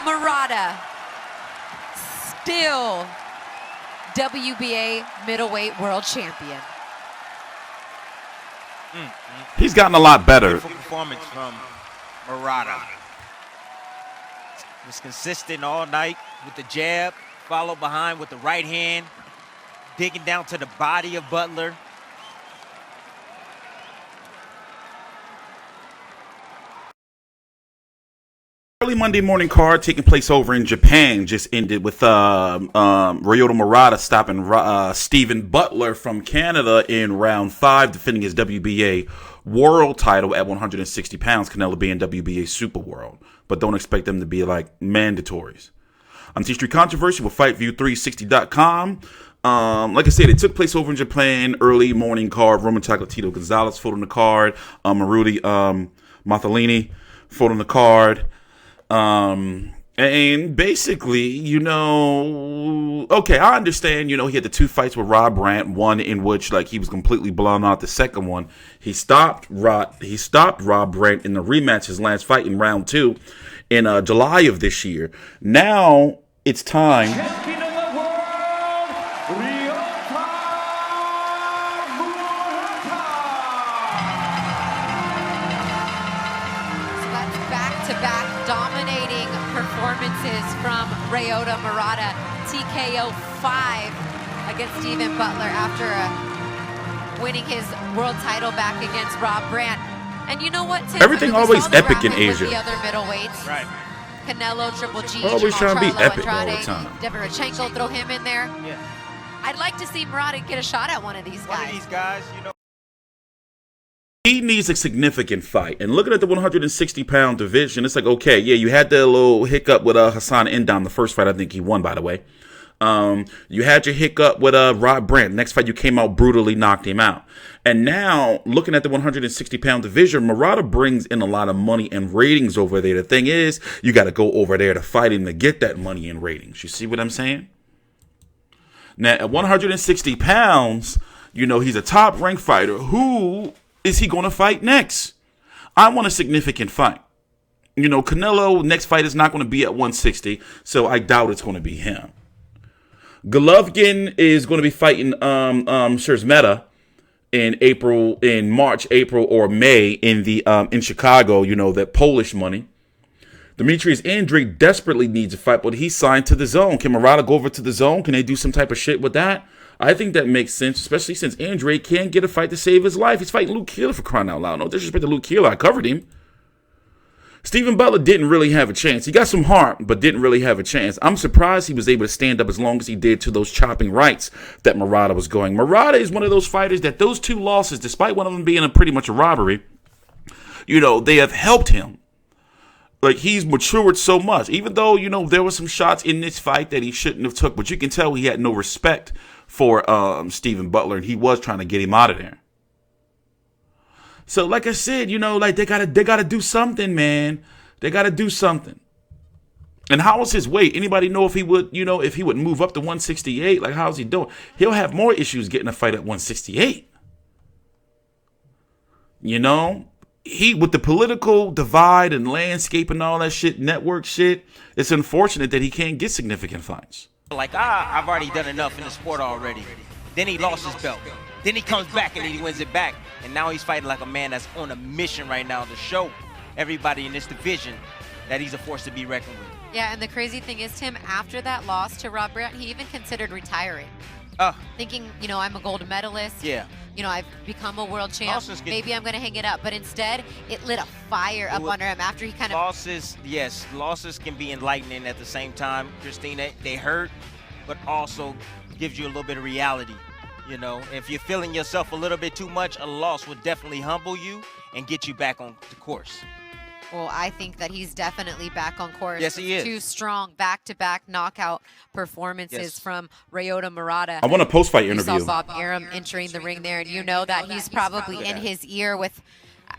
Murata, still WBA middleweight world champion. He's gotten a lot better. Beautiful performance from Murata. Was consistent all night with the jab, followed behind with the right hand, digging down to the body of Butler. Early Monday morning card taking place over in Japan just ended with Ryota Murata stopping Stephen Butler from Canada in round 5, defending his WBA world title at 160 pounds, Canelo being WBA Super World. But don't expect them to be like mandatories. I'm TstreeT Controversy with FightView360.com. Like I said, it took place over in Japan. Early morning card. Roman Chocolatito Gonzalez fought on the card. Marudi Mathalini fought on the card. And basically, you know, okay, I understand, you know, he had the 2 fights with Rob Brandt, one in which like he was completely blown out. The second one, he stopped Rob Brandt in the rematch, his last fight in round 2 in July of this year. Now it's time. Champion of the world, Ryota Murata. So that's back-to-back dominating performances from Ryota Murata. TKO 5 against Stephen Butler after winning his world title back against Rob Brandt. And you know what, Tim? Everything always epic in Asia. The other middleweights. Right. Canelo, Triple G, Always trying to be epic all the Andrade, time. Deverchenko, throw him in there. Yeah. I'd like to see Murata get a shot at one of these One guys. of these guys, you know. He needs a significant fight. And looking at the 160-pound division, it's like, okay, yeah, you had the little hiccup with Hassan Endam, the first fight I think he won, by the way. You had your hiccup with Rob Brandt. Next fight, you came out brutally, knocked him out. And now, looking at the 160-pound division, Murata brings in a lot of money and ratings over there. The thing is, you got to go over there to fight him to get that money and ratings. You see what I'm saying? Now, at 160 pounds, you know, he's a top-ranked fighter. Who is he going to fight next? I want a significant fight. You know, Canelo, next fight is not going to be at 160, so I doubt it's going to be him. Golovkin is going to be fighting Shirzmeta in March, April, or May in Chicago. You know, that Polish money. Demetrius Andrade desperately needs a fight, but he's signed to the DAZN. Can Murata go over to the DAZN? Can they do some type of shit with that? I think that makes sense, especially since Andrade can't get a fight to save his life. He's fighting Luke Keeler, for crying out loud. No disrespect to Luke Keeler. I covered him. Stephen Butler didn't really have a chance. He got some heart, but didn't really have a chance. I'm surprised he was able to stand up as long as he did to those chopping rights that Murata was going. Murata is one of those fighters that those 2 losses, despite one of them being pretty much a robbery, you know, they have helped him. Like, he's matured so much. Even though, you know, there were some shots in this fight that he shouldn't have took, but you can tell he had no respect for Stephen Butler, and he was trying to get him out of there. So, like I said, you know, like they gotta do something, man. They gotta do something. And how is his weight? Anybody know if he would, you know, if he would move up to 168? Like, how's he doing? He'll have more issues getting a fight at 168. You know, he with the political divide and landscape and all that shit, network shit. It's unfortunate that he can't get significant fights. Like, I've already done enough in the sport already. Then he lost his belt. Then he comes back and he wins it back. And now he's fighting like a man that's on a mission right now to show everybody in this division that he's a force to be reckoned with. Yeah, and the crazy thing is, Tim, after that loss to Rob Brandt, he even considered retiring. Thinking, you know, I'm a gold medalist. Yeah. You know, I've become a world champ. Maybe I'm going to hang it up. But instead, it lit a fire up under him after he kind of... Losses, yes, losses can be enlightening at the same time, Christina. They hurt, but also gives you a little bit of reality. You know, if you're feeling yourself a little bit too much, a loss would definitely humble you and get you back on the course. Well, I think that he's definitely back on course. Yes, he is. 2 strong back-to-back knockout performances from Ryota Murata. I want a post-fight interview. You saw Bob Arum entering the ring there, and you know that he's probably in his ear with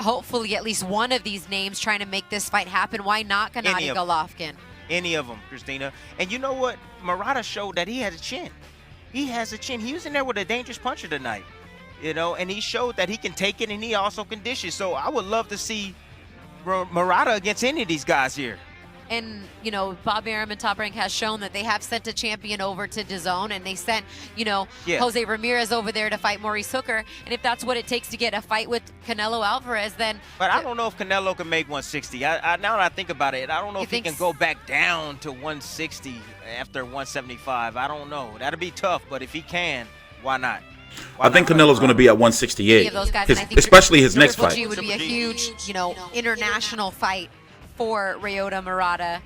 hopefully at least one of these names trying to make this fight happen. Why not Gennady Golovkin? Any of them, Christina. And you know what? Murata showed that he has a chin. He has a chin. He was in there with a dangerous puncher tonight, you know, and he showed that he can take it and he also can dish it. So I would love to see Murata against any of these guys here. and you know, Bob Arum and Top Rank has shown that they have sent a champion over to DAZN, and they sent, you know, Jose Ramirez over there to fight Maurice Hooker. And if that's what it takes to get a fight with Canelo Alvarez, then. But I don't know if Canelo can make 160. Now that I think about it, I don't know if he can go back down to 160 after 175. I don't know. That'll be tough. But if he can, why not? I think Canelo's going to be at 168, especially his next fight. It would be a huge, you know, international fight for Ryota Murata,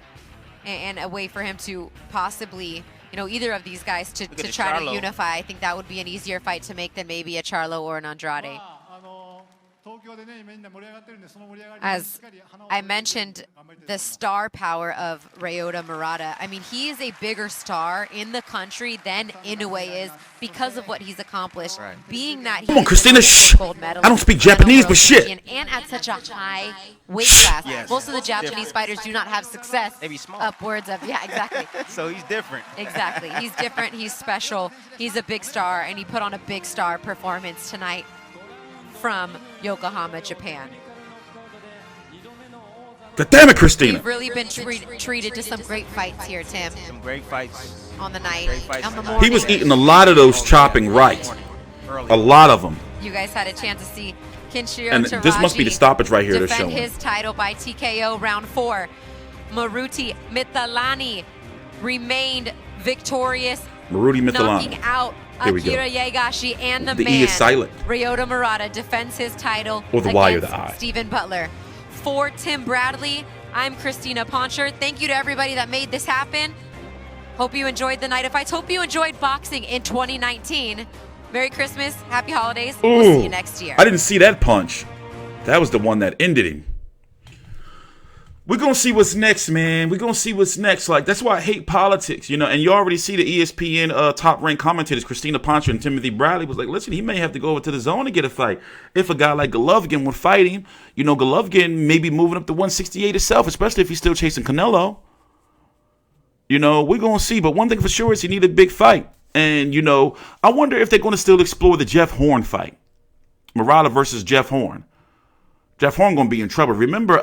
and a way for him to possibly, you know, either of these guys to try to unify. I think that would be an easier fight to make than maybe a Charlo or an Andrade. As I mentioned, the star power of Ryota Murata. I mean, he is a bigger star in the country than Inoue is because of what he's accomplished. Right. Being that come on, Christina, shh. I don't speak Japanese, but shit. And at such a high weight class. Yes. Most of the Japanese fighters do not have success upwards of, exactly. So he's different. Exactly. He's different. He's special. He's a big star, and he put on a big star performance tonight from Yokohama, Japan. God damn it, Christina. We've really been treated to some great fights here, Tim. Some great fights. On the night, on the He morning. was eating a lot of those chopping right. A lot of them. You guys had a chance to see Kinshiro and Taraji this must be the stoppage right here to show defend his title by TKO round 4. Maruti Mithalani remained victorious, knocking out Akira Yagashi and the man. E is silent. Ryota Murata defends his title or the Y or the I. Stephen Butler. For Tim Bradley, I'm Christina Poncher. Thank you to everybody that made this happen. Hope you enjoyed the night of fights. Hope you enjoyed boxing in 2019. Merry Christmas, happy holidays. Ooh, we'll see you next year. I didn't see that punch. That was the one that ended him. We're going to see what's next, man. We're going to see what's next. Like, that's why I hate politics, you know. And you already see the ESPN top-ranked commentators, Christina Poncher and Timothy Bradley, was like, listen, he may have to go over to the zone to get a fight. If a guy like Golovkin would fight him, you know, Golovkin may be moving up to 168 himself, especially if he's still chasing Canelo. You know, we're going to see. But one thing for sure is he needed a big fight. And, you know, I wonder if they're going to still explore the Jeff Horn fight. Murata versus Jeff Horn. Jeff Horn going to be in trouble. Remember,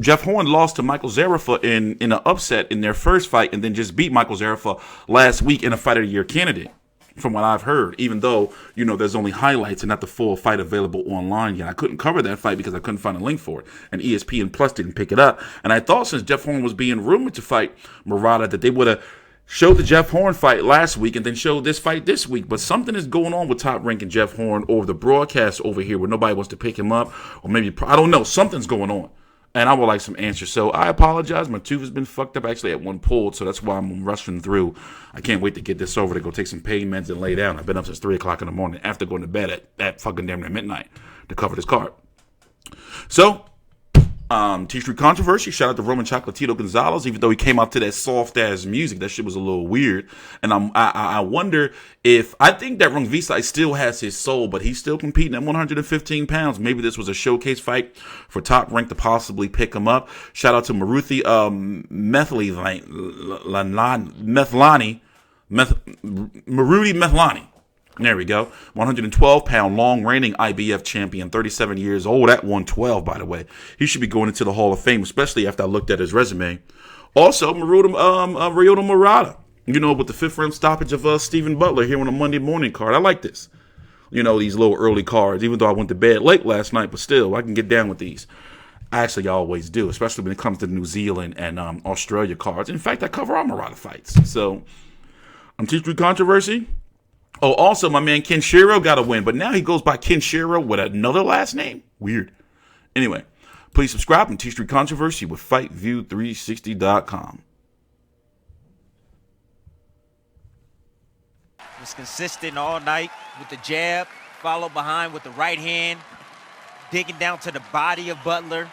Jeff Horn lost to Michael Zerafa in an upset in their first fight and then just beat Michael Zerafa last week in a Fight of the Year candidate, from what I've heard, even though, you know, there's only highlights and not the full fight available online yet. I couldn't cover that fight because I couldn't find a link for it, and ESPN Plus didn't pick it up. And I thought since Jeff Horn was being rumored to fight Murata that they would have showed the Jeff Horn fight last week and then showed this fight this week. But something is going on with Top Rank and Jeff Horn over the broadcast over here where nobody wants to pick him up. Or maybe, I don't know, something's going on. And I would like some answers. So I apologize. My tooth has been fucked up actually at one pulled. So that's why I'm rushing through. I can't wait to get this over to go take some pain meds and lay down. I've been up since 3 o'clock in the morning after going to bed at fucking damn near midnight to cover this card. So, T-Street Controversy, shout out to Roman Chocolatito Gonzalez, even though he came out to that soft-ass music. That shit was a little weird. And I wonder if, I think that Rungvisai still has his soul, but he's still competing at 115 pounds. Maybe this was a showcase fight for Top Rank to possibly pick him up. Shout out to Maruti Mithalani. There we go. 112-pound, long-reigning IBF champion, 37 years old at 112, by the way. He should be going into the Hall of Fame, especially after I looked at his resume. Also, Ryota Murata, you know, with the 5th round stoppage of Stephen Butler here on a Monday morning card. I like this. You know, these little early cards, even though I went to bed late last night, but still, I can get down with these. I actually always do, especially when it comes to New Zealand and Australia cards. In fact, I cover all Murata fights. So, I'm T-Street Controversy. Oh, also, my man Kinshiro got a win, but now he goes by Kinshiro with another last name? Weird. Anyway, please subscribe to T-Street Controversy with FightView360.com. Was consistent all night with the jab, followed behind with the right hand, digging down to the body of Butler.